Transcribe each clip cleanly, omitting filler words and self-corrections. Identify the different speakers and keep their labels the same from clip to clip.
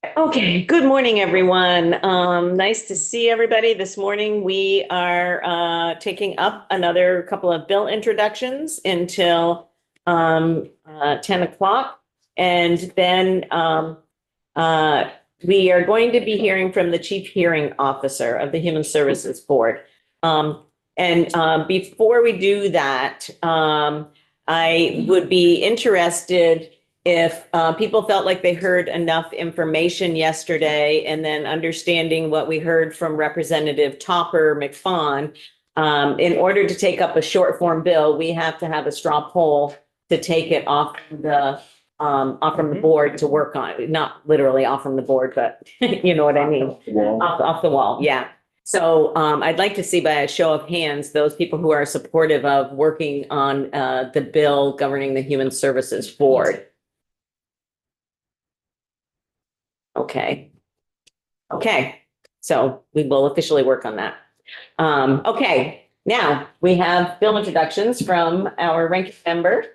Speaker 1: Okay, good morning, everyone. Nice to see everybody this morning. We are taking up another couple of bill introductions until 10 o'clock. And then we are going to be hearing from the Chief Hearing Officer of the Human Services Board. And before we do that, I would be interested if people felt like they heard enough information yesterday, and then understanding what we heard from Representative Topper McFawn. In order to take up a short form bill, we have to have a straw poll to take it off from the board to work on. Not literally off from the board, but you know what I mean. Off the wall, yeah. So I'd like to see by a show of hands those people who are supportive of working on the bill governing the Human Services Board. Okay. Okay. So we will officially work on that. Okay. Now we have bill introductions from our ranking member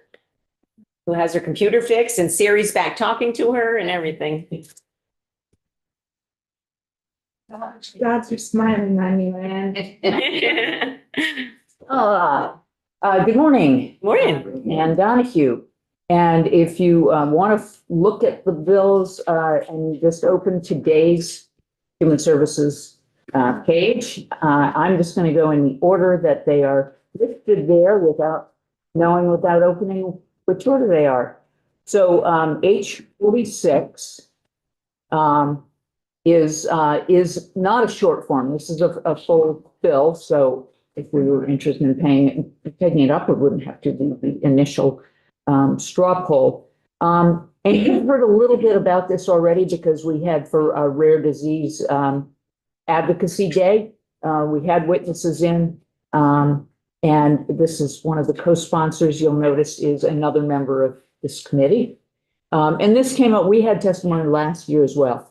Speaker 1: who has her computer fixed and Siri's back talking to her and everything.
Speaker 2: God's are smiling on you, man.
Speaker 3: Good morning.
Speaker 1: Morning.
Speaker 3: Ann Donahue. And if you want to look at the bills and just open today's Human Services page, I'm just going to go in the order that they are listed there without opening which order they are. So H46 is not a short form. This is a full bill. So if we were interested in taking it up, we wouldn't have to do the initial straw poll. And you've heard a little bit about this already because we had for a rare disease advocacy day, we had witnesses in, and this is one of the co-sponsors you'll notice is another member of this committee. And this came up, we had testimony last year as well.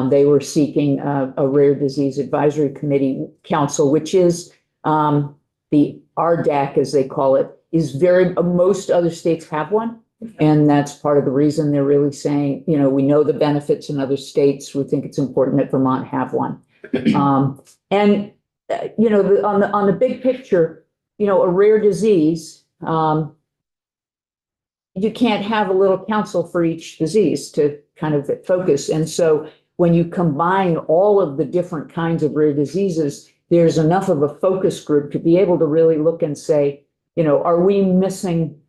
Speaker 3: They were seeking a rare disease advisory committee council, which is the RDAC, as they call it, is most other states have one. And that's part of the reason they're really saying, you know, we know the benefits in other states. We think it's important that Vermont have one. And, you know, on the big picture, you know, a rare disease, you can't have a little council for each disease to kind of focus. And so when you combine all of the different kinds of rare diseases, there's enough of a focus group to be able to really look and say, you know, are we missing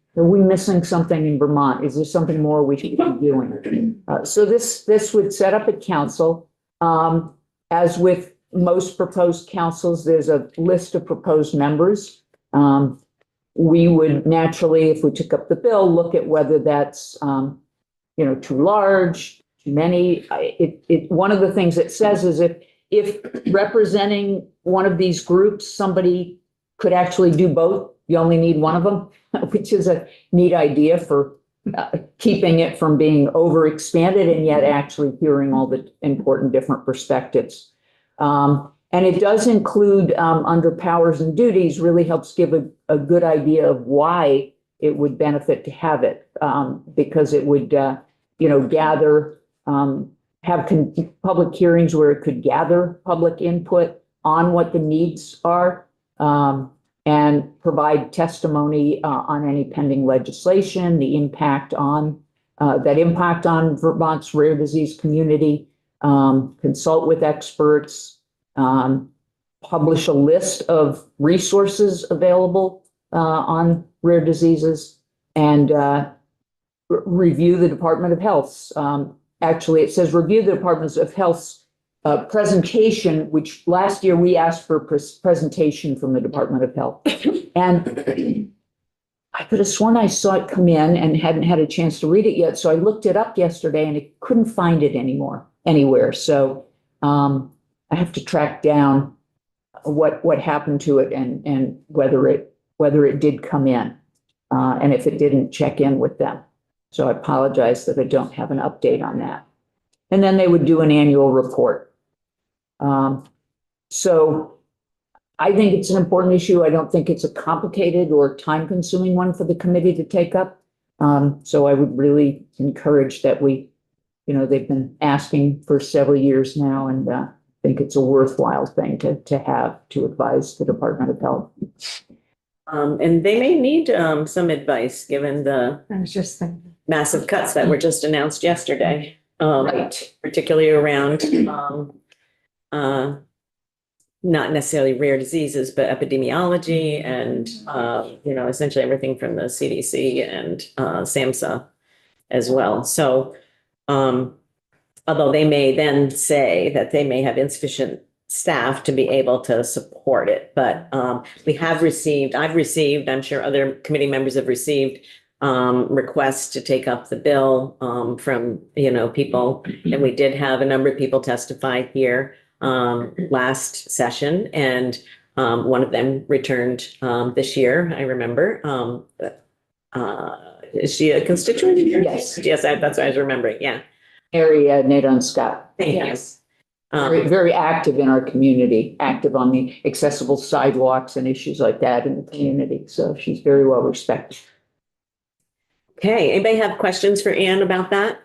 Speaker 3: something in Vermont? Is there something more we should be doing? So this would set up a council. As with most proposed councils, there's a list of proposed members. We would naturally, if we took up the bill, look at whether that's, you know, too large, too many. One of the things it says is if representing one of these groups, somebody could actually do both, you only need one of them, which is a neat idea for keeping it from being overexpanded and yet actually hearing all the important different perspectives. And it does include under powers and duties, really helps give a good idea of why it would benefit to have it, because it would, you know, gather, have public hearings where it could gather public input on what the needs are, and provide testimony on any pending legislation, the impact on Vermont's rare disease community, consult with experts, publish a list of resources available on rare diseases, and review the Department of Health's. Actually, it says review the Department of Health's presentation, which last year we asked for a presentation from the Department of Health. And I could have sworn I saw it come in and hadn't had a chance to read it yet. So I looked it up yesterday and I couldn't find it anywhere. So I have to track down what happened to it and whether it did come in. And if it didn't, check in with them. So I apologize that I don't have an update on that. And then they would do an annual report. So I think it's an important issue. I don't think it's a complicated or time-consuming one for the committee to take up. So I would really encourage that we they've been asking for several years now, and I think it's a worthwhile thing to have to advise the Department of Health.
Speaker 1: And they may need some advice, given the
Speaker 2: I was just thinking.
Speaker 1: massive cuts that were just announced yesterday. Particularly around not necessarily rare diseases, but epidemiology and essentially everything from the CDC and SAMHSA as well. So although they may then say that they may have insufficient staff to be able to support it, but I've received, I'm sure other committee members have received requests to take up the bill from, people. And we did have a number of people testify here last session, and one of them returned this year, I remember. Is she a constituent?
Speaker 3: Yes.
Speaker 1: Yes, that's what I was remembering, yeah.
Speaker 3: Harry Nadon Scott.
Speaker 1: Thank you.
Speaker 2: Yes.
Speaker 3: Very, very active in our community, active on the accessible sidewalks and issues like that in the community. So she's very well respected.
Speaker 1: Okay, anybody have questions for Ann about that?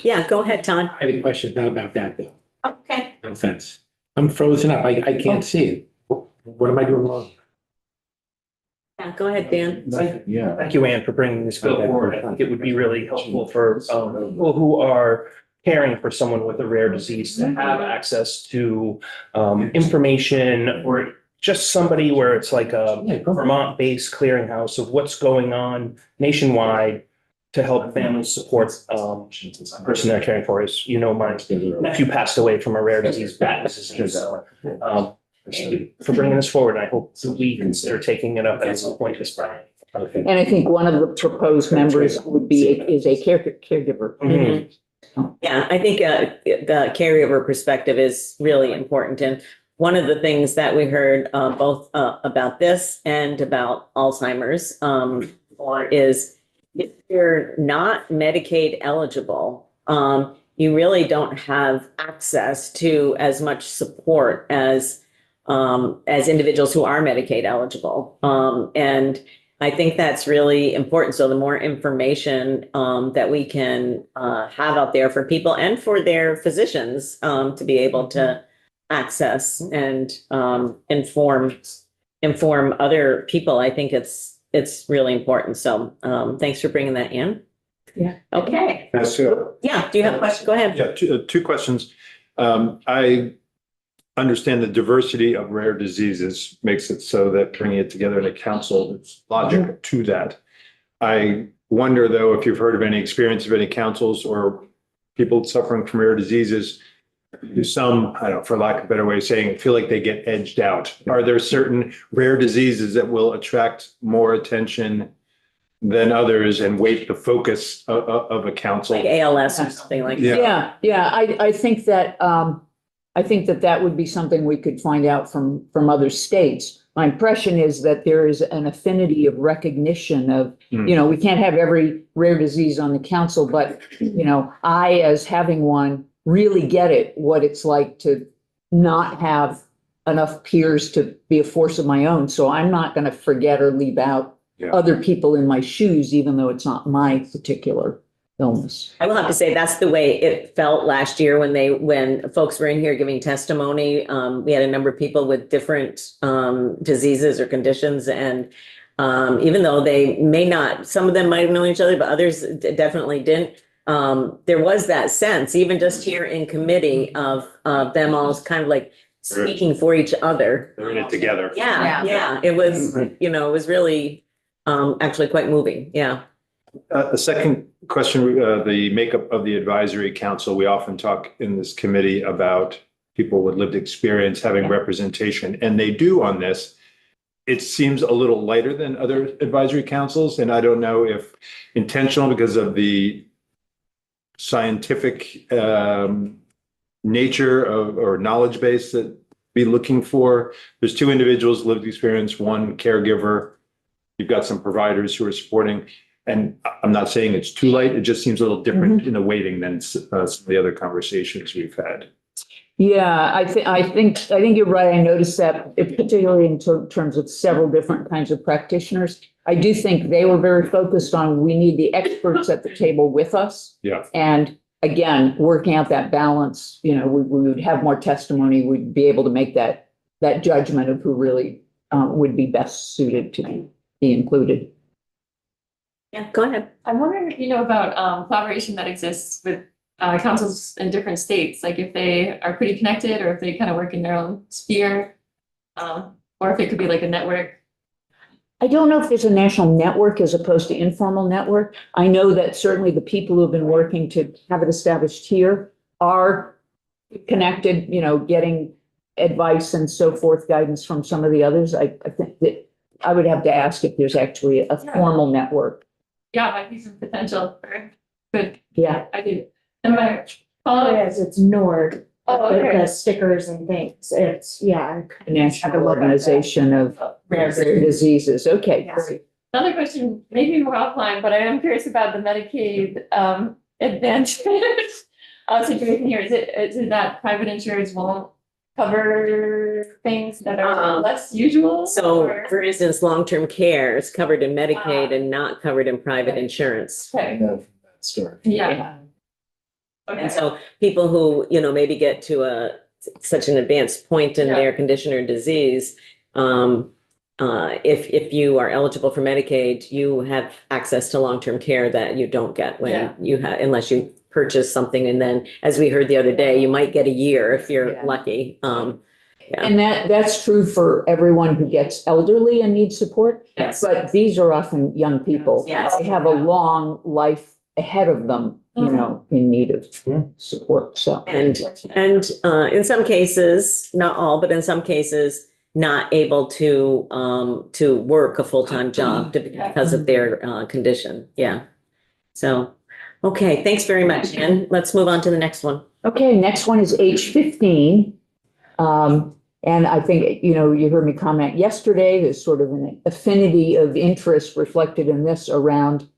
Speaker 1: Yeah, go ahead, Todd.
Speaker 4: I have a question, not about that though.
Speaker 1: Okay.
Speaker 4: No offense. I'm frozen up. I can't see it. What am I doing wrong?
Speaker 1: Yeah, go ahead, Dan.
Speaker 4: Yeah.
Speaker 5: Thank you, Ann, for bringing this bill forward. I think it would be really helpful for people who are caring for someone with a rare disease to have access to information, or just somebody where it's like a Vermont-based clearinghouse of what's going on nationwide to help families support the person they're caring for. As you know, my nephew passed away from a rare disease, Batten disease. Thank you for bringing this forward. I hope that we consider taking it up at some point this spring.
Speaker 3: And I think one of the proposed members is a caregiver.
Speaker 1: Mhm. Yeah, I think the caregiver perspective is really important. And one of the things that we heard both about this and about Alzheimer's is if you're not Medicaid eligible, you really don't have access to as much support as individuals who are Medicaid eligible. And I think that's really important. So the more information that we can have out there for people and for their physicians to be able to access and inform other people, I think it's really important. So thanks for bringing that in.
Speaker 2: Yeah.
Speaker 1: Okay.
Speaker 6: So,
Speaker 1: Yeah. Do you have a question? Go ahead.
Speaker 6: yeah, two questions. I understand the diversity of rare diseases makes it so that bringing it together in a council, there's logic to that. I wonder, though, if you've heard of any experience of any councils or people suffering from rare diseases, some, I don't know, for lack of a better way of saying it, feel like they get edged out. Are there certain rare diseases that will attract more attention than others and weight the focus of a council?
Speaker 1: Like ALS or something like that.
Speaker 3: Yeah. I think that would be something we could find out from other states. My impression is that there is an affinity of recognition of, we can't have every rare disease on the council, but, I, as having one, really get it, what it's like to not have enough peers to be a force of my own. So I'm not going to forget or leave out other people in my shoes, even though it's not my particular illness.
Speaker 1: I will have to say that's the way it felt last year when folks were in here giving testimony. We had a number of people with different diseases or conditions, and even though they may not, some of them might have known each other, but others definitely didn't. There was that sense, even just here in committee, of them all kind of like speaking for each other.
Speaker 6: They're in it together.
Speaker 1: Yeah. It was, it was really actually quite moving. Yeah.
Speaker 6: The second question, the makeup of the advisory council, we often talk in this committee about people with lived experience having representation, and they do on this. It seems a little lighter than other advisory councils, and I don't know if intentional because of the scientific nature of or knowledge base that be looking for. There's two individuals, lived experience, one caregiver. You've got some providers who are supporting. And I'm not saying it's too late. It just seems a little different in the weighting than some of the other conversations we've had.
Speaker 3: Yeah, I think you're right. I noticed that, particularly in terms of several different kinds of practitioners. I do think they were very focused on, we need the experts at the table with us.
Speaker 6: Yeah.
Speaker 3: And again, working out that balance, we would have more testimony, we'd be able to make that judgment of who really would be best suited to be included.
Speaker 1: Yeah, go ahead.
Speaker 7: I'm wondering if you know about collaboration that exists with councils in different states, like if they are pretty connected or if they kind of work in their own sphere, or if it could be like a network.
Speaker 3: I don't know if there's a national network as opposed to informal network. I know that certainly the people who have been working to have it established here are connected, getting advice and so forth, guidance from some of the others. I think that I would have to ask if there's actually a formal network.
Speaker 7: Yeah, might be some potential for good
Speaker 3: Yeah.
Speaker 7: idea. And my
Speaker 2: Oh,
Speaker 7: follow-up,
Speaker 2: yes, it's NORD.
Speaker 7: Oh, okay.
Speaker 2: The stickers and things. It's, yeah.
Speaker 3: A National Organization of Rare Diseases. Okay.
Speaker 2: Yes.
Speaker 3: Great.
Speaker 7: another question, maybe more offline, but I am curious about the Medicaid advantage situation here. Is it that private insurers won't cover things that are less usual?
Speaker 1: So,
Speaker 7: or-
Speaker 1: for instance, long-term care is covered in Medicaid and not covered in private insurance.
Speaker 7: Okay,
Speaker 4: Story.
Speaker 7: yeah. Okay.
Speaker 1: And so people who, maybe get to such an advanced point in
Speaker 7: Yeah.
Speaker 1: their condition or disease, if you are eligible for Medicaid, you have access to long-term care that you don't get when
Speaker 7: Yeah.
Speaker 1: you have, unless you purchase something. And then, as we heard the other day, you might get a year if you're
Speaker 3: Yeah.
Speaker 1: lucky.
Speaker 3: And that's true for everyone who gets elderly and needs support.
Speaker 7: Yes.
Speaker 3: But these are often young people.
Speaker 1: Yes.
Speaker 3: They have a long life ahead of them, in need of support. So.
Speaker 1: And in some cases, not all, but in some cases, not able to work a full-time job because of their condition. Yeah. So, okay, thanks very much, Ann. Let's move on to the next one.
Speaker 3: Okay, next one is H15. And I think, you heard me comment yesterday, there's sort of an affinity of interest reflected in this around,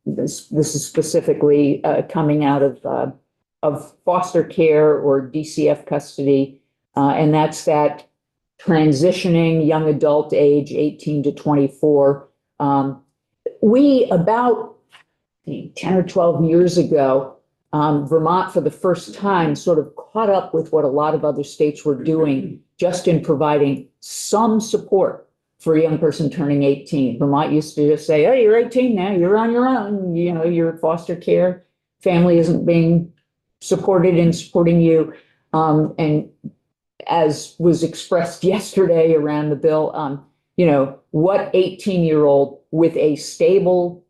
Speaker 3: this is specifically coming out of foster care or DCF custody. And that's that transitioning young adult age 18 to 24. We about 10 or 12 years ago, Vermont for the first time sort of caught up with what a lot of other states were doing just in providing some support for a young person turning 18. Vermont used to just say, oh, you're 18 now, you're on your own, you're foster care, family isn't being supported in supporting you. And as was expressed yesterday around the bill, what 18-year-old with a stable,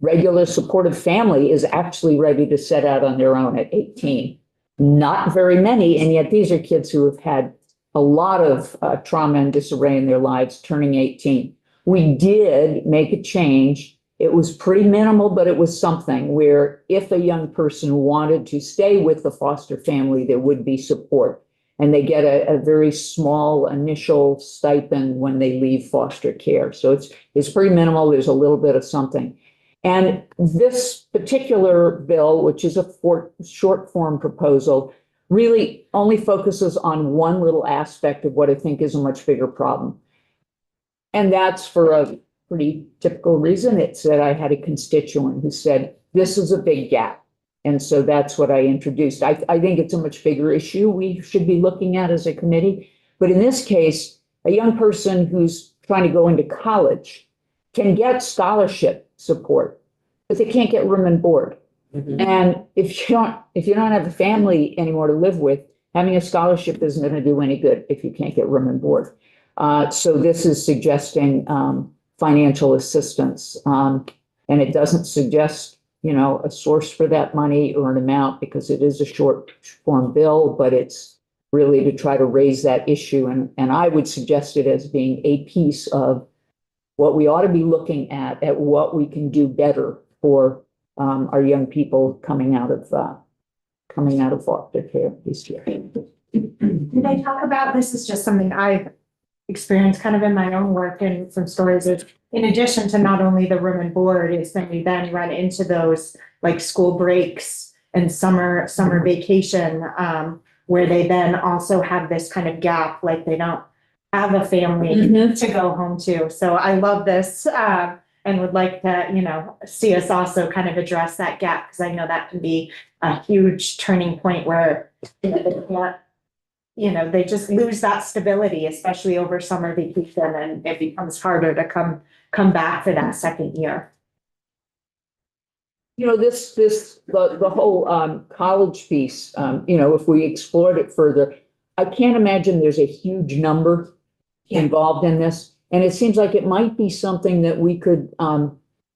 Speaker 3: regular supportive family is actually ready to set out on their own at 18? Not very many. And yet these are kids who have had a lot of trauma and disarray in their lives turning 18. We did make a change. It was pretty minimal, but it was something where if a young person wanted to stay with the foster family, there would be support. And they get a very small initial stipend when they leave foster care. So it's pretty minimal. There's a little bit of something. And this particular bill, which is a short form proposal, really only focuses on one little aspect of what I think is a much bigger problem. And that's for a pretty typical reason. It's that I had a constituent who said, this is a big gap. And so that's what I introduced. I think it's a much bigger issue we should be looking at as a committee. But in this case, a young person who's trying to go into college can get scholarship support, but they can't get room and board. And if you don't have a family anymore to live with, having a scholarship isn't going to do any good if you can't get room and board. So this is suggesting financial assistance, and it doesn't suggest a source for that money or an amount because it is a short form bill, but it's really to try to raise that issue. And I would suggest it as being a piece of what we ought to be looking at what we can do better for our young people coming out of foster care this year.
Speaker 2: Did they talk about, this is just something I've experienced kind of in my own work and from stories of, in addition to not only the room and board, is when we then run into those like school breaks and summer vacation, where they then also have this kind of gap, like they don't have a family to go home to. So I love this. and would like to, you know, see us also kind of address that gap, because I know that can be a huge turning point where, you know, they can't, you know, they just lose that stability, especially over summer vacation, and it becomes harder to come back for that second year.
Speaker 3: You know, the whole college piece, you know, if we explored it further, I can't imagine there's a huge number involved in this. And it seems like it might be something that we could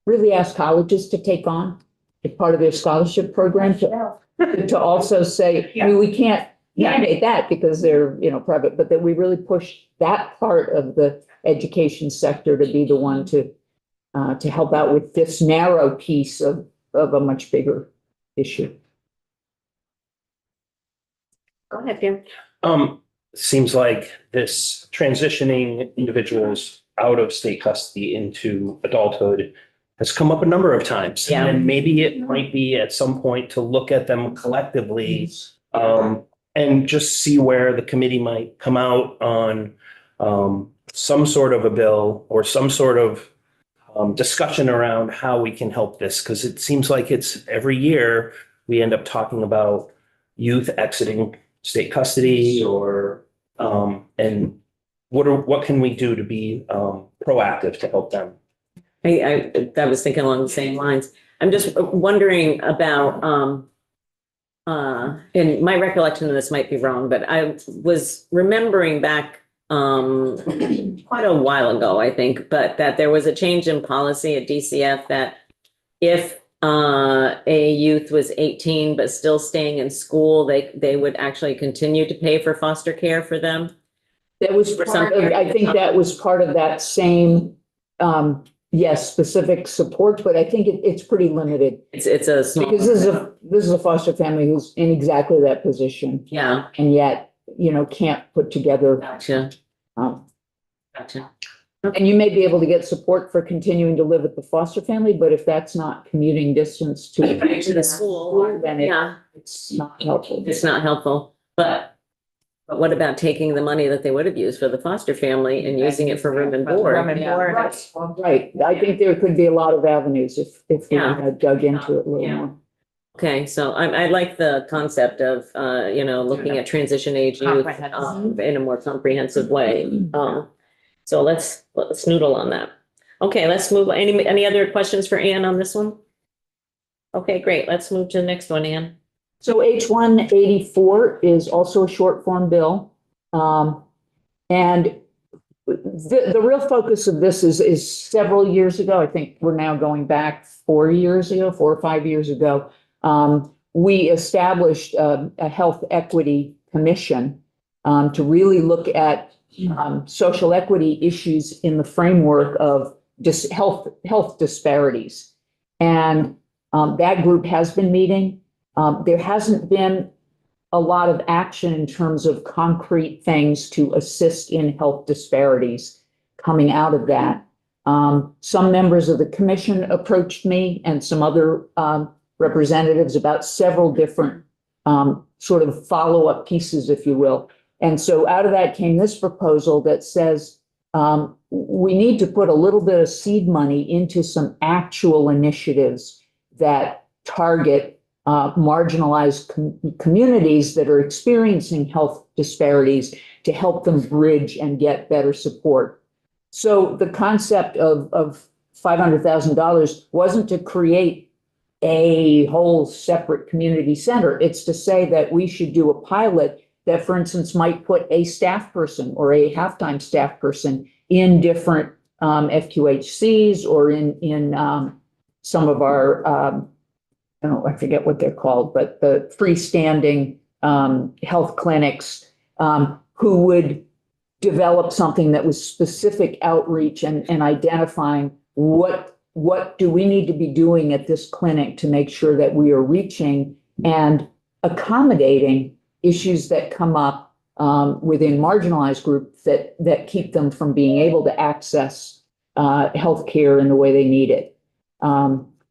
Speaker 3: really ask colleges to take on as part of their scholarship program to also say, I mean, we can't mandate that because they're, you know, private, but that we really push that part of the education sector to be the one to help out with this narrow piece of a much bigger issue.
Speaker 1: Go ahead, Pam.
Speaker 5: Seems like this transitioning individuals out of state custody into adulthood has come up a number of times.
Speaker 1: Yeah.
Speaker 5: And maybe it might be at some point to look at them collectively, and just see where the committee might come out on some sort of a bill or some sort of discussion around how we can help this, because it seems like it's every year we end up talking about youth exiting state custody or and what can we do to be proactive to help them?
Speaker 1: I was thinking along the same lines. I'm just wondering about, and my recollection of this might be wrong, but I was remembering back quite a while ago, I think, but that there was a change in policy at DCF that if a youth was 18 but still staying in school, they would actually continue to pay for foster care for them.
Speaker 3: That was part of, I think that was part of that same, yes, specific support, but I think it's pretty limited.
Speaker 1: It's a small.
Speaker 3: Because this is a foster family who's in exactly that position
Speaker 1: Yeah,
Speaker 3: and yet, you know, can't put together.
Speaker 1: gotcha,
Speaker 3: um,
Speaker 1: gotcha.
Speaker 3: And you may be able to get support for continuing to live at the foster family, but if that's not commuting distance to
Speaker 1: the school,
Speaker 3: then
Speaker 1: yeah,
Speaker 3: it's not helpful.
Speaker 1: it's not helpful, but what about taking the money that they would have used for the foster family and using it for room and board?
Speaker 2: Room and board.
Speaker 3: Right, I think there could be a lot of avenues if we
Speaker 1: Yeah.
Speaker 3: had dug into it a little
Speaker 1: Yeah.
Speaker 3: more.
Speaker 1: Okay, so I like the concept of, you know, looking at transition age youth in a more comprehensive way. So let's noodle on that. Okay, let's move. Any other questions for Ann on this one? Okay, great. Let's move to the next one, Ann.
Speaker 3: So H-184 is also a short form bill. And the real focus of this is several years ago. I think we're now going back 4 or 5 years ago. We established a health equity commission to really look at social equity issues in the framework of just health disparities. And that group has been meeting. There hasn't been a lot of action in terms of concrete things to assist in health disparities coming out of that. Some members of the commission approached me and some other representatives about several different sort of follow-up pieces, if you will. And so out of that came this proposal that says we need to put a little bit of seed money into some actual initiatives that target marginalized communities that are experiencing health disparities to help them bridge and get better support. So the concept of $500,000 wasn't to create a whole separate community center. It's to say that we should do a pilot that, for instance, might put a staff person or a half-time staff person in different FQHCs or in some of our I forget what they're called, but the freestanding health clinics who would develop something that was specific outreach and identifying what do we need to be doing at this clinic to make sure that we are reaching and accommodating issues that come up within marginalized groups that keep them from being able to access healthcare in the way they need it.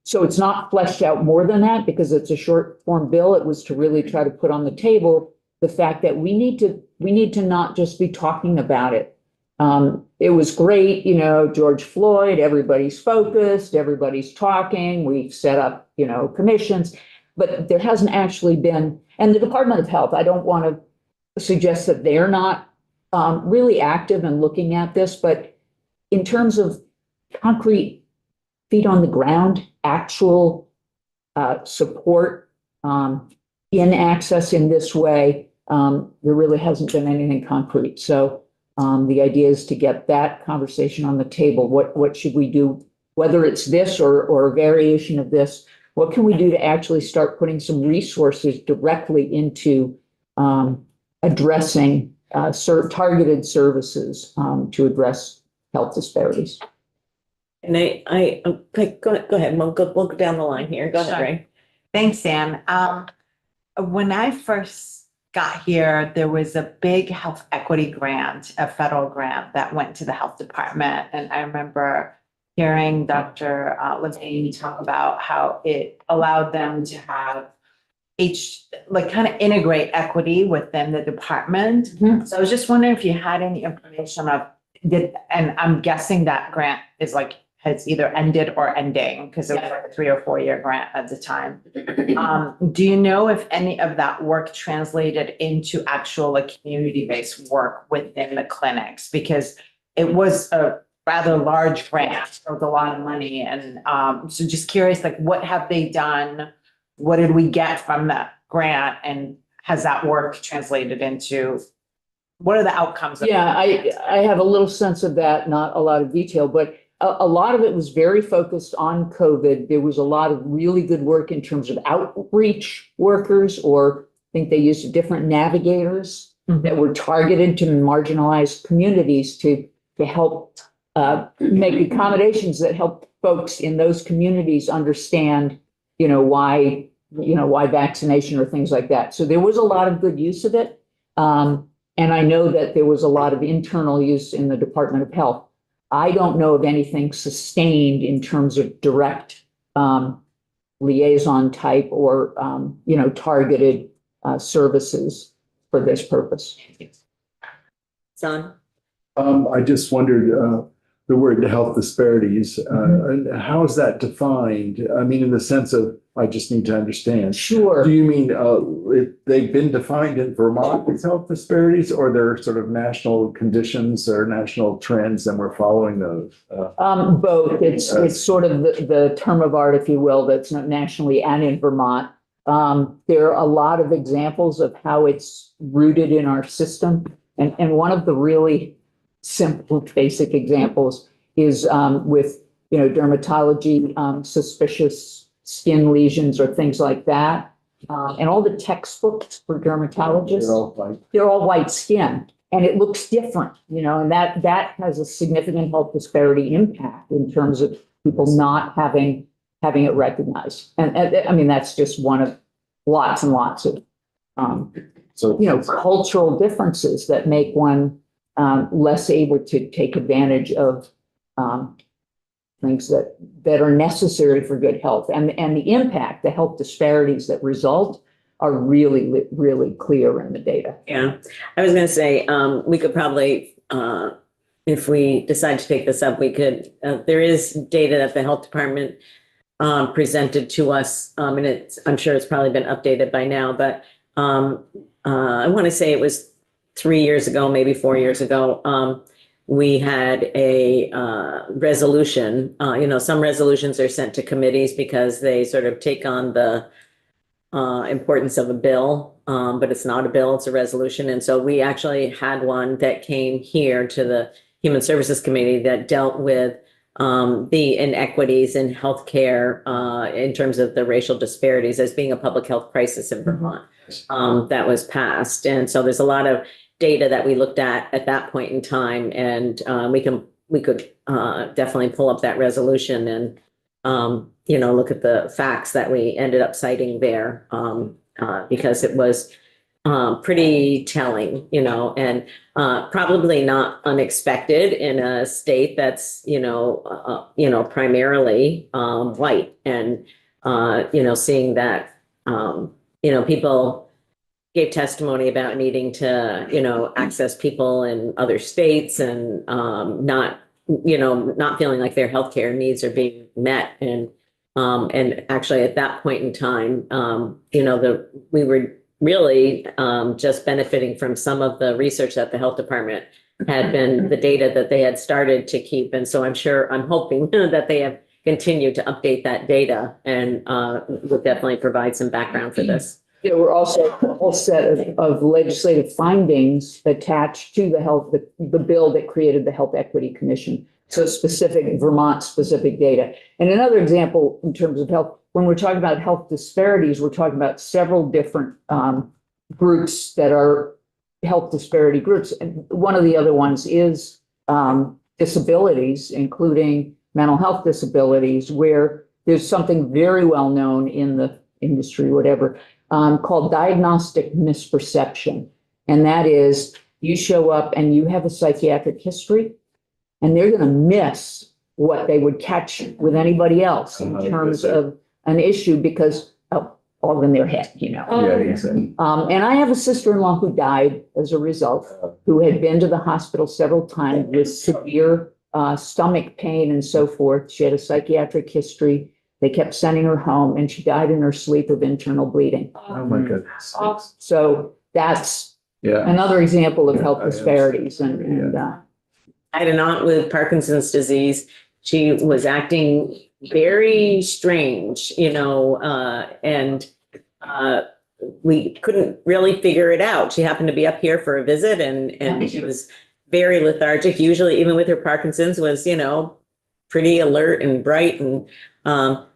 Speaker 3: So it's not fleshed out more than that because it's a short form bill. It was to really try to put on the table the fact that we need to not just be talking about it, It was great, you know, George Floyd, everybody's focused, everybody's talking, we've set up, you know, commissions, but there hasn't actually been, and the Department of Health, I don't want to suggest that they're not really active in looking at this, but in terms of concrete feet on the ground, actual support in access in this way, there really hasn't been anything concrete. So the idea is to get that conversation on the table. What should we do, whether it's this or a variation of this? What can we do to actually start putting some resources directly into addressing targeted services to address health disparities?
Speaker 1: And okay, go ahead, we'll go down the line here. Go ahead,
Speaker 8: Sure.
Speaker 1: Ray.
Speaker 8: Thanks, Anne. When I first got here, there was a big health equity grant, a federal grant that went to the health department. And I remember hearing Dr. Levine talk about how it allowed them to have kind of integrate equity within the department.
Speaker 3: Mhm.
Speaker 8: So I was just wondering if you had any information and I'm guessing that grant is has either ended or ending because it was like a 3 or 4 year grant at the time. Do you know if any of that work translated into actual community-based work within the clinics? Because it was a rather large grant with a lot of money. And so just curious, what have they done? What did we get from that grant? And has that work translated into, what are the outcomes? Of
Speaker 3: Yeah, I have a little sense of that, not a lot of detail, but a lot of it was very focused on COVID. There was a lot of really good work in terms of outreach workers, or I think they used different navigators that were targeted to marginalized communities to help make accommodations that help folks in those communities understand, why vaccination or things like that. So there was a lot of good use of it. And I know that there was a lot of internal use in the Department of Health. I don't know of anything sustained in terms of direct liaison type or, targeted services for this purpose.
Speaker 1: Son?
Speaker 9: I just wondered, the word health disparities, and how is that defined? I mean, in the sense of, I just need to understand.
Speaker 3: Sure.
Speaker 9: Do you mean, they've been defined in Vermont as health disparities, or they're sort of national conditions or national trends and we're following those?
Speaker 3: Both. It's sort of the term of art, if you will, that's not nationally and in Vermont. There are a lot of examples of how it's rooted in our system. And one of the really simple, basic examples is with, dermatology, suspicious skin lesions or things like that. And all the textbooks for dermatologists, they're all white skin. And it looks different, and that has a significant health disparity impact in terms of people not having it recognized. And I mean, that's just one of lots and lots of, cultural differences that make one less able to take advantage of things that are necessary for good health. And the impact, the health disparities that result are really, really clear in the data.
Speaker 1: Yeah, I was gonna say, we could probably, if we decide to take this up, we could, there is data that the health department presented to us, and I'm sure it's probably been updated by now, but I want to say it was 3 years ago, maybe 4 years ago, we had a resolution. Some resolutions are sent to committees because they sort of take on the importance of a bill, but it's not a bill, it's a resolution. And so we actually had one that came here to the Human Services Committee that dealt with the inequities in healthcare in terms of the racial disparities as being a public health crisis in Vermont. That was passed. And so there's a lot of data that we looked at that point in time, and we could definitely pull up that resolution and look at the facts that we ended up citing there, because it was pretty telling, and probably not unexpected in a state that's primarily white, and seeing that people gave testimony about needing to, you know, access people in other states and not, you know, not feeling like their healthcare needs are being met. And actually at that point in time, you know, we were really just benefiting from some of the research that the health department had been, the data that they had started to keep. And so I'm hoping that they have continued to update that data and would definitely provide some background for this.
Speaker 3: There were also a whole set of legislative findings attached to the bill that created the Health Equity Commission. So specific Vermont specific data. And another example in terms of health, when we're talking about health disparities, we're talking about several different groups that are health disparity groups. And one of the other ones is disabilities, including mental health disabilities, where there's something very well known in the industry, whatever, called diagnostic misperception. And that is, you show up and you have a psychiatric history, and they're going to miss what they would catch with anybody else in terms of an issue because of all in their head, you know.
Speaker 9: Yeah, exactly.
Speaker 3: And I have a sister-in-law who died as a result, who had been to the hospital several times with severe stomach pain and so forth. She had a psychiatric history. They kept sending her home, and she died in her sleep of internal bleeding.
Speaker 9: Oh, my goodness.
Speaker 3: So that's
Speaker 9: Yeah.
Speaker 3: another example of health
Speaker 9: I
Speaker 3: disparities.
Speaker 1: I had an aunt with Parkinson's disease. She was acting very strange, you know, and we couldn't really figure it out. She happened to be up here for a visit and she was very lethargic. Usually, even with her Parkinson's, was, you know, pretty alert and bright. And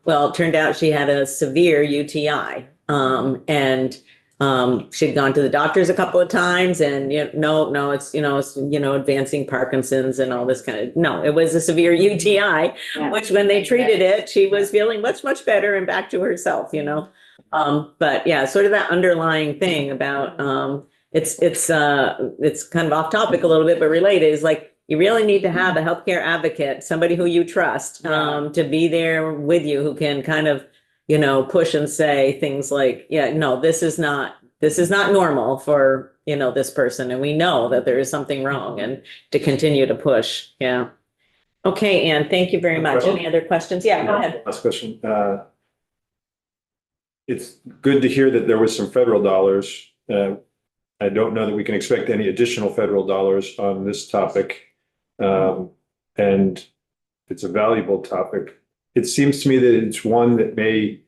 Speaker 1: well, it turned out she had a severe UTI. She'd gone to the doctors a couple of times and, you know, no, it's advancing Parkinson's and all this kind of, no, it was a severe UTI, which when they treated it, she was feeling much, much better and back to herself, you know. But yeah, sort of that underlying thing about, it's kind of off topic a little bit, but related, is like, you really need to have a healthcare advocate, somebody who you trust, to be there with you, who can kind of, you know, push and say things like, yeah, no, this is not normal for, you know, this person. And we know that there is something wrong, and to continue to push. Yeah. Okay, Anne, thank you very much. Any other questions? Yeah, go ahead.
Speaker 6: Last question. It's good to hear that there was some federal dollars. I don't know that we can expect any additional federal dollars on this topic. And it's a valuable topic. It seems to me that it's one that may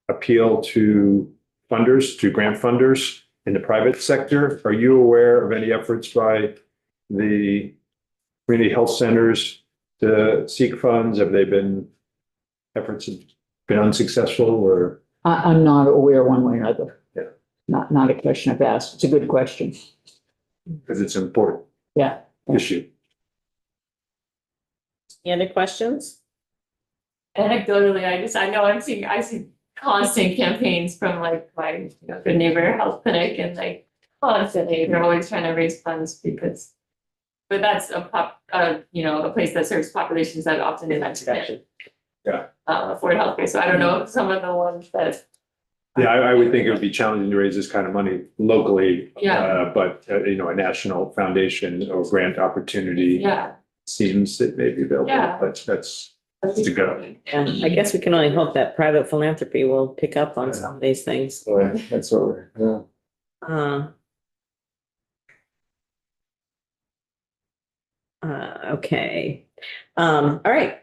Speaker 6: appeal to funders, to grant funders in the private sector. Are you aware of any efforts by the community health centers to seek funds? Have efforts been unsuccessful, or?
Speaker 3: I'm not aware one way or another.
Speaker 6: Yeah.
Speaker 3: Not a question I've asked. It's a good question.
Speaker 6: Because it's an important
Speaker 3: Yeah.
Speaker 6: issue.
Speaker 1: Any other questions?
Speaker 7: Anecdotally, I see constant campaigns from like my good neighbor health clinic, and like constantly they're always trying to raise funds but that's a place that serves populations that often can't afford healthcare. So I don't know if some of the ones that.
Speaker 6: Yeah, I would think it would be challenging to raise this kind of money locally.
Speaker 7: Yeah.
Speaker 6: But a national foundation or grant opportunity.
Speaker 7: Yeah.
Speaker 6: Seems it may be available,
Speaker 7: Yeah.
Speaker 6: but that's to go.
Speaker 1: And I guess we can only hope that private philanthropy will pick up on some of these things.
Speaker 9: That's what we're,
Speaker 1: Okay. All right.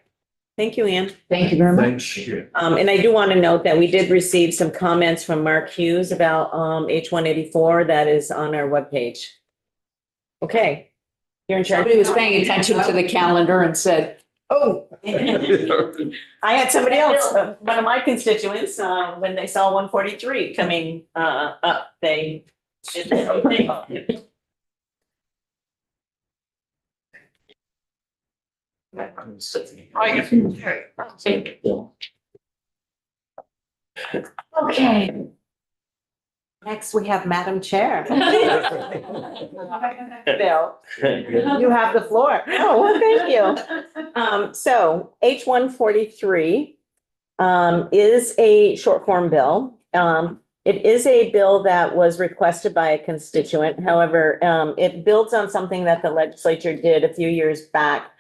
Speaker 1: Thank you, Anne.
Speaker 3: Thank you very much.
Speaker 9: thanks.
Speaker 1: And I do want to note that we did receive some comments from Mark Hughes about H-184 that is on our webpage. Okay. You're in charge.
Speaker 3: Somebody was paying attention to the calendar and said, oh.
Speaker 1: I had somebody else, one of my constituents, when they saw 143 coming up, they did the same thing. Okay. Next, we have Madam Chair. Bill, you have the floor. Oh, well, thank you. So H-143 is a short form bill. it is a bill that was requested by a constituent. However, it builds on something that the legislature did a few years back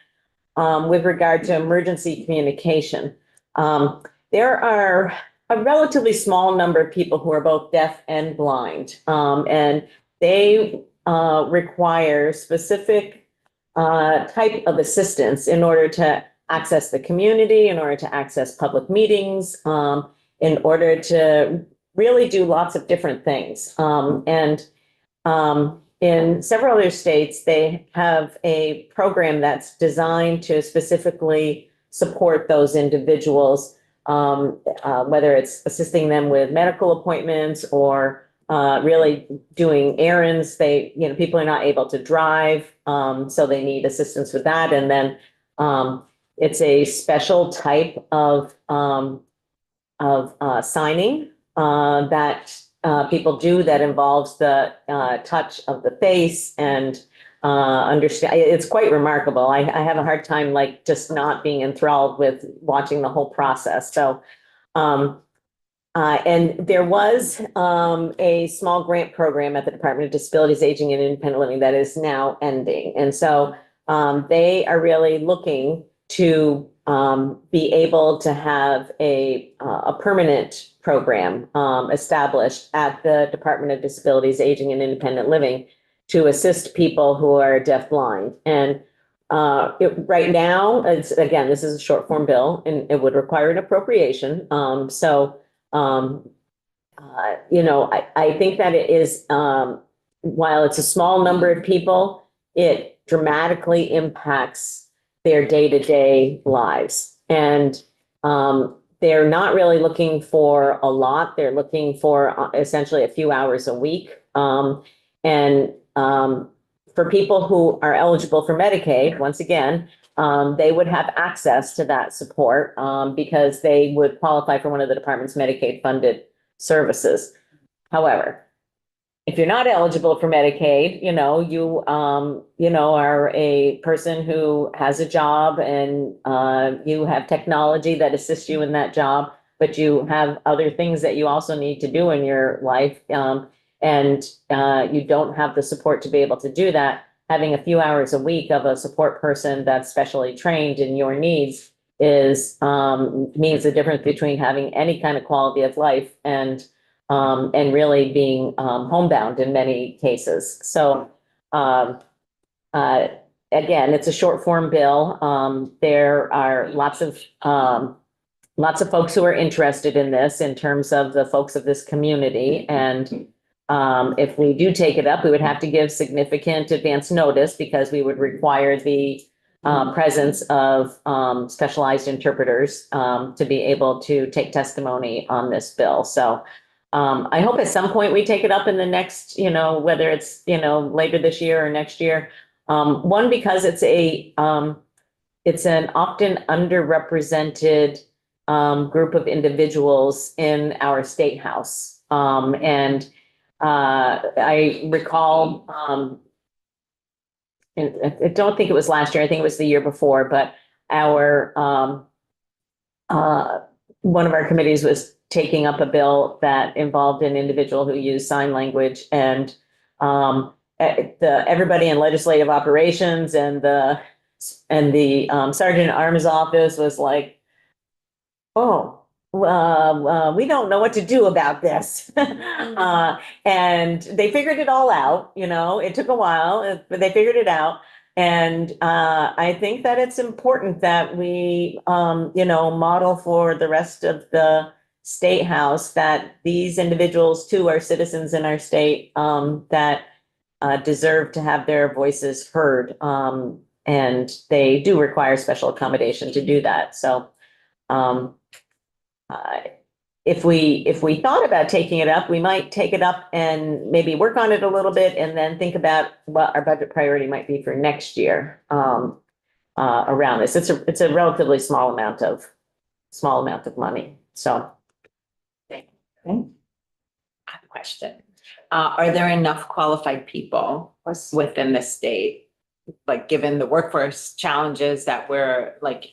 Speaker 1: with regard to emergency communication. There are a relatively small number of people who are both deaf and blind, and they require specific type of assistance in order to access the community, in order to access public meetings, in order to really do lots of different things. In several other states, they have a program that's designed to specifically support those individuals, whether it's assisting them with medical appointments or really doing errands. People are not able to drive, so they need assistance with that. And then it's a special type of signing that people do that involves the touch of the face and understand. It's quite remarkable. I have a hard time just not being enthralled with watching the whole process. So, and there was a small grant program at the Department of Disabilities, Aging and Independent Living that is now ending. And so they are really looking to be able to have a permanent program established at the Department of Disabilities, Aging and Independent Living to assist people who are deafblind. And right now, this is a short form bill and it would require an appropriation. I think that it is, while it's a small number of people, it dramatically impacts their day-to-day lives. And they're not really looking for a lot. They're looking for essentially a few hours a week. For people who are eligible for Medicaid, once again, they would have access to that support because they would qualify for one of the department's Medicaid funded services. However, if you're not eligible for Medicaid, you are a person who has a job and you have technology that assists you in that job, but you have other things that you also need to do in your life. And you don't have the support to be able to do that. Having a few hours a week of a support person that's specially trained in your needs means the difference between having any kind of quality of life and really being homebound in many cases. So again, it's a short form bill. There are lots of folks who are interested in this in terms of the folks of this community. And if we do take it up, we would have to give significant advance notice because we would require the presence of specialized interpreters to be able to take testimony on this bill. So I hope at some point we take it up in the next, whether it's, later this year or next year. One, because it's an often underrepresented group of individuals in our state house. And I recall, and I don't think it was last year, I think it was the year before, but one of our committees was taking up a bill that involved an individual who used sign language, and everybody in legislative operations and the Sergeant at Arms office was like, oh, we don't know what to do about this. And they figured it all out, it took a while, but they figured it out. And I think that it's important that we, model for the rest of the state house that these individuals too are citizens in our state that deserve to have their voices heard. And they do require special accommodation to do that. So if we thought about taking it up, we might take it up and maybe work on it a little bit and then think about what our budget priority might be for next year around this. It's a relatively small amount of money. So.
Speaker 8: I have a question. Are there enough qualified people within the state like, given the workforce challenges that we're like,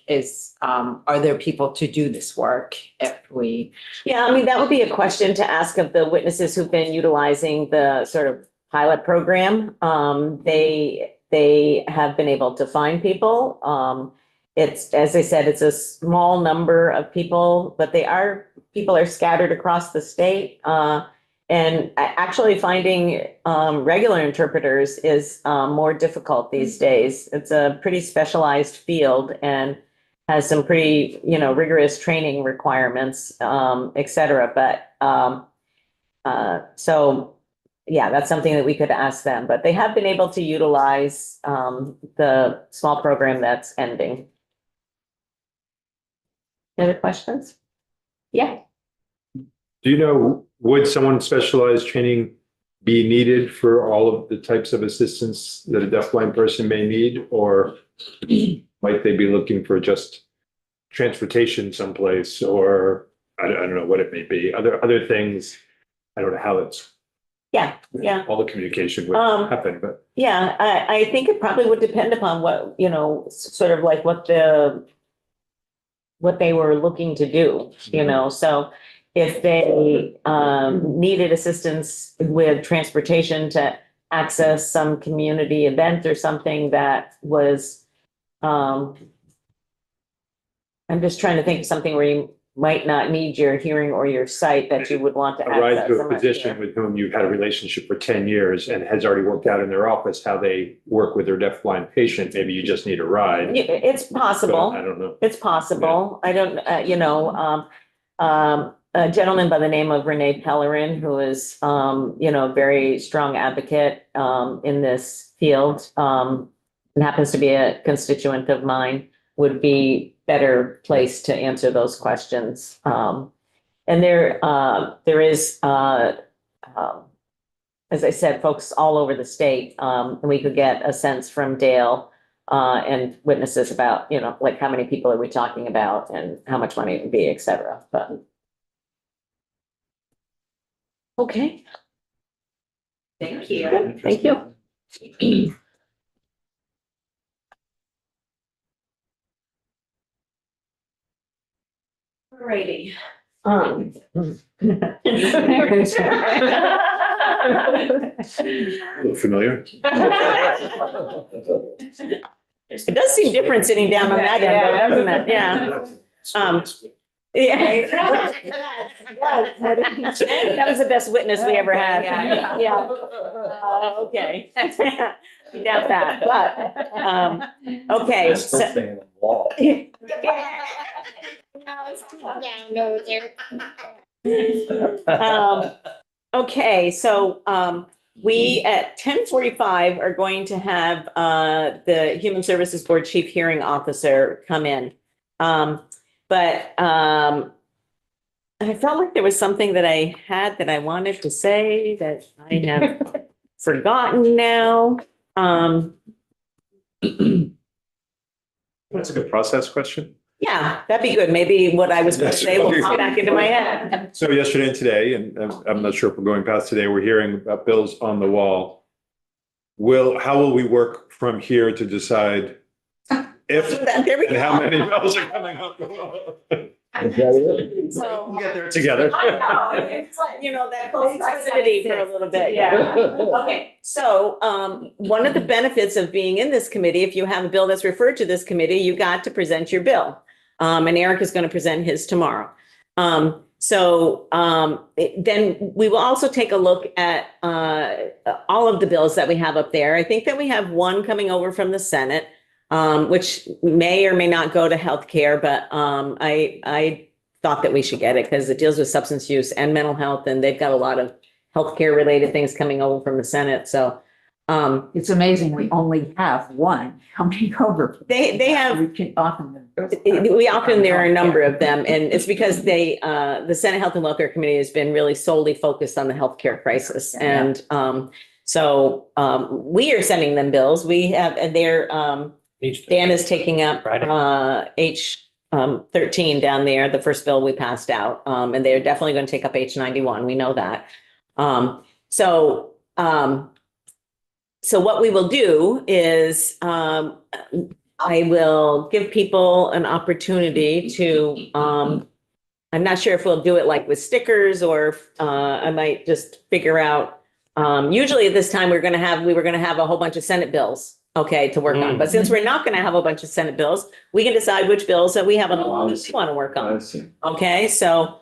Speaker 8: are there people to do this work if we?
Speaker 1: Yeah, I mean, that would be a question to ask of the witnesses who've been utilizing the sort of pilot program. They have been able to find people. It's, as I said, it's a small number of people, but people are scattered across the state. And actually finding regular interpreters is more difficult these days. It's a pretty specialized field and has some pretty, rigorous training requirements, et cetera. But so, yeah, that's something that we could ask them. But they have been able to utilize the small program that's ending. Any other questions? Yeah.
Speaker 6: Do you know, would someone specialized training be needed for all of the types of assistance that a deafblind person may need? Or might they be looking for just transportation someplace, or I don't know what it may be, other things? I don't know how it's,
Speaker 1: Yeah.
Speaker 6: all the communication would happen, but.
Speaker 1: Yeah, I think it probably would depend upon what, sort of like what they were looking to do, so if they needed assistance with transportation to access some community event or something that was, I'm just trying to think of something where you might not need your hearing or your sight that you would want to
Speaker 6: A ride
Speaker 1: access.
Speaker 6: to
Speaker 1: I'm
Speaker 6: a
Speaker 1: not
Speaker 6: physician
Speaker 1: sure.
Speaker 6: with whom you've had a relationship for 10 years and has already worked out in their office how they work with their deafblind patient. Maybe you just need a ride.
Speaker 1: Yeah, it's
Speaker 6: But
Speaker 1: possible.
Speaker 6: I don't know.
Speaker 1: It's possible. I don't, a gentleman by the name of Renee Pellerin, who is, a very strong advocate, in this field, and happens to be a constituent of mine, would be better placed to answer those questions. And there is, as I said, folks all over the state, and we could get a sense from Dale and witnesses about, like how many people are we talking about and how much money it would be, et cetera, but. Okay. Thank you. Thank you. Alrighty.
Speaker 6: Familiar?
Speaker 1: It does seem different sitting down on that end, doesn't it? Yeah. Yeah. That was the best witness we ever had. Yeah. Okay. Doubt that, but, okay. Okay, so, we at 10:45 are going to have, the Human Services Board Chief Hearing Officer come in. But I felt like there was something that I had that I wanted to say that I have forgotten now.
Speaker 6: That's a good process question.
Speaker 1: Yeah, that'd be good. Maybe what I was going to say will come back into my head.
Speaker 6: So yesterday and today, and I'm not sure if we're going past today, we're hearing about bills on the wall. How will we work from here to decide if
Speaker 1: There we
Speaker 6: and how
Speaker 1: go.
Speaker 6: many bills are coming up the wall?
Speaker 1: So.
Speaker 6: We'll get there together.
Speaker 1: I know, it's like, that close proximity for a little bit, yeah. Okay, so, one of the benefits of being in this committee, if you have a bill that's referred to this committee, you got to present your bill. And Eric is going to present his tomorrow. Then we will also take a look at, all of the bills that we have up there. I think that we have one coming over from the Senate, which may or may not go to healthcare, but, I thought that we should get it because it deals with substance use and mental health, and they've got a lot of healthcare related things coming over from the Senate. So,
Speaker 3: It's amazing, we only have one coming over.
Speaker 1: they have,
Speaker 3: We can often.
Speaker 1: there are a number of them, and it's because the Senate Health and Welfare Committee has been really solely focused on the healthcare crisis.
Speaker 3: Yeah.
Speaker 1: And, so, we are sending them bills. We have, and they're, Dan is taking up, H 13 down there, the first bill we passed out. And they're definitely going to take up H 91. We know that. so what we will do is, I will give people an opportunity to, I'm not sure if we'll do it like with stickers or if, I might just figure out, usually at this time, we were gonna have a whole bunch of Senate bills, okay, to work on. But since we're not gonna have a bunch of Senate bills, we can decide which bills that we have on the list we want to work on.
Speaker 9: I see.
Speaker 1: Okay, so,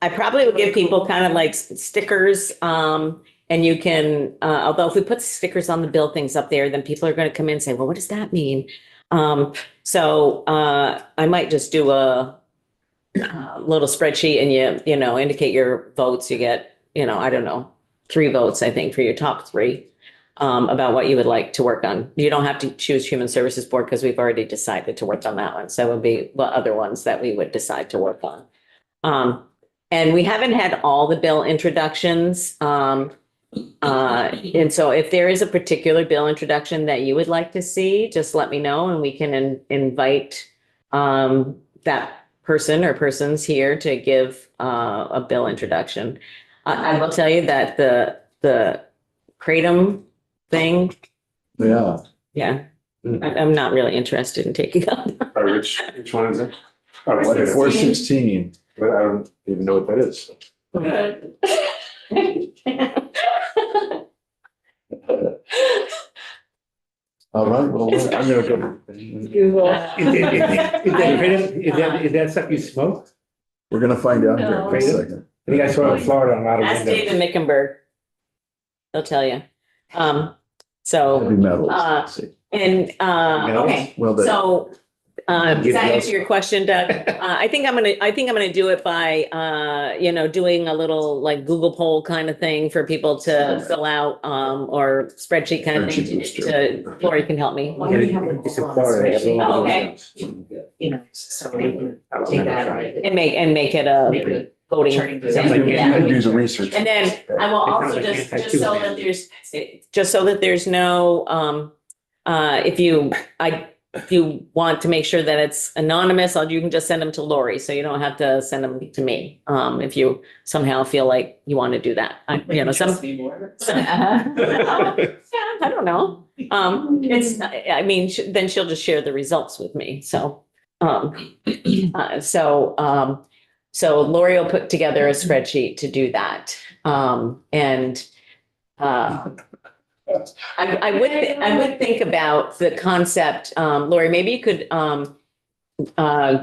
Speaker 1: I probably would give people kind of like stickers, and you can, although if we put stickers on the bill things up there, then people are gonna come in and say, well, what does that mean? So, I might just do a little spreadsheet and you know, indicate your votes, you get, you know, I don't know, 3 votes, I think, for your top 3, about what you would like to work on. You don't have to choose Human Services Board because we've already decided to work on that one. So it would be what other ones that we would decide to work on. And we haven't had all the bill introductions. And so if there is a particular bill introduction that you would like to see, just let me know and we can invite that person or persons here to give a bill introduction. I will tell you that the Kratom thing,
Speaker 9: Yeah.
Speaker 1: yeah, I'm not really interested in taking up.
Speaker 6: Which one is it? Oh, what is it?
Speaker 9: 416.
Speaker 6: But I don't even know what that is.
Speaker 9: All right, well, I'm gonna go.
Speaker 4: Is that stuff you smoke?
Speaker 9: We're gonna find out here in a
Speaker 4: No.
Speaker 9: second.
Speaker 4: I think I saw it in Florida on a lot of
Speaker 1: Ask David
Speaker 4: windows.
Speaker 1: Mickenberg. They'll tell you. So,
Speaker 9: Heavy metals.
Speaker 1: Uh,
Speaker 9: See.
Speaker 1: and, okay,
Speaker 9: Well, that-
Speaker 1: so, does that answer your question, Doug? I think I'm gonna do it by, you know, doing a little like Google poll kind of thing for people to fill out, or spreadsheet kind of thing. Lori can help me.
Speaker 4: It's in Florida. They have a lot of
Speaker 1: Oh, okay.
Speaker 4: windows.
Speaker 8: You know, so we can take that.
Speaker 1: And make it a voting thing. Yeah.
Speaker 9: I'd do the research.
Speaker 1: And then I will also just so that there's no, if you want to make sure that it's anonymous, you can just send them to Lori, so you don't have to send them to me. If you somehow feel like you want to do that, you know, I don't know. Then she'll just share the results with me, so. So Lori will put together a spreadsheet to do that. I would think about the concept, Lori, maybe you could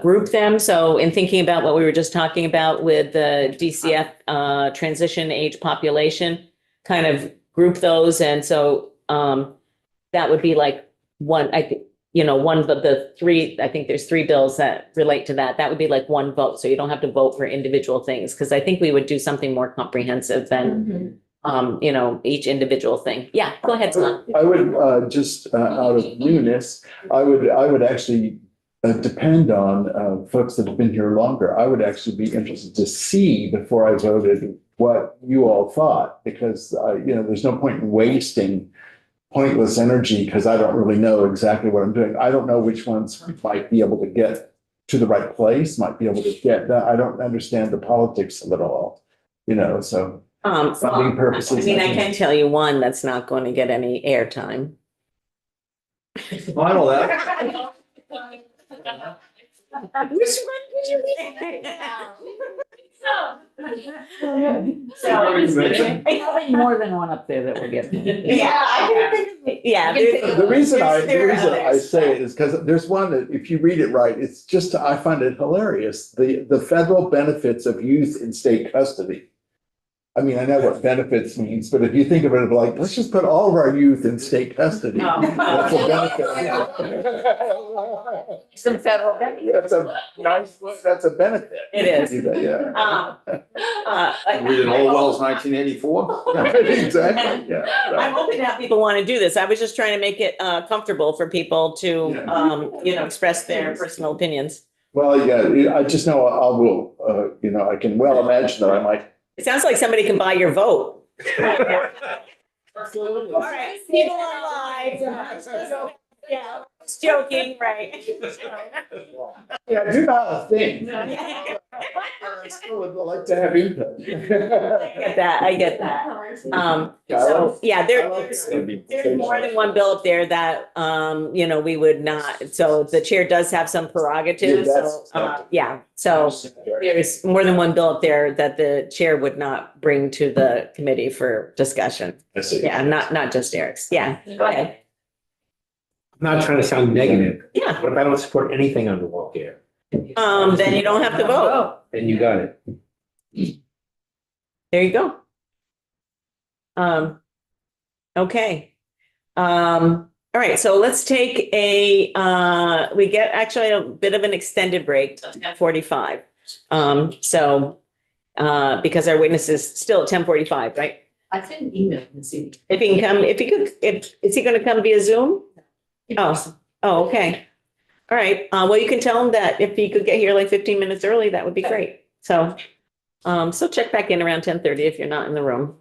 Speaker 1: group them. So in thinking about what we were just talking about with the DCF transition age population, kind of group those. And so that would be like one, I think, you know, one of the 3, I think there's 3 bills that relate to that. That would be like one vote. So you don't have to vote for individual things, because I think we would do something more comprehensive than you know, each individual thing. Yeah, go ahead, Scott.
Speaker 9: I would, just out of newness, I would actually depend on folks that have been here longer. I would actually be interested to see before I voted what you all thought, because, you know, there's no point in wasting pointless energy because I don't really know exactly what I'm doing. I don't know which ones might be able to get to the right place, might be able to get that. I don't understand the politics of it all, you know, so. Funding purposes.
Speaker 1: I mean, I can tell you one that's not going to get any airtime.
Speaker 6: Final that.
Speaker 3: Probably more than one up there that we're getting.
Speaker 1: Yeah.
Speaker 9: The reason I
Speaker 1: others.
Speaker 9: say it is because there's one that if you read it right, it's just, I find it hilarious. The federal benefits of youth in state custody. I mean, I know what benefits means, but if you think of it like, let's just put all of our youth in state custody. That's a benefit.
Speaker 3: Some federal.
Speaker 9: That's a nice, that's a benefit.
Speaker 1: It is.
Speaker 9: Yeah.
Speaker 6: Read it Orwell's 1984.
Speaker 9: Exactly, yeah.
Speaker 1: I'm hoping that people want to do this. I was just trying to make it comfortable for people to, you know, express their personal opinions.
Speaker 9: Well, yeah, I just know I will, you know, I can well imagine that I might.
Speaker 1: It sounds like somebody can buy your vote.
Speaker 9: Absolutely.
Speaker 1: All right, people online. Yeah. Just joking, right?
Speaker 9: Yeah, do not think. I still would like to have input.
Speaker 1: I get that. So, yeah, there's more than one bill up there that, you know, we would not, so the chair does have some prerogatives, so, yeah, so there's more than one bill up there that the chair would not bring to the committee for discussion. Yeah, not just Eric's, yeah, go ahead.
Speaker 4: I'm not trying to sound negative.
Speaker 1: Yeah,
Speaker 4: What if I don't support anything on the wall here?
Speaker 1: then you don't have to vote.
Speaker 4: Then you got it.
Speaker 1: There you go. Okay. All right, so let's take we get actually a bit of an extended break, 10:45. So, because our witness is still at 10:45, right?
Speaker 10: I sent an email this evening.
Speaker 1: If he can come, if he could, is he gonna come via Zoom? Oh, okay. All right, well, you can tell him that if he could get here like 15 minutes early, that would be great. So, so check back in around 10:30 if you're not in the room.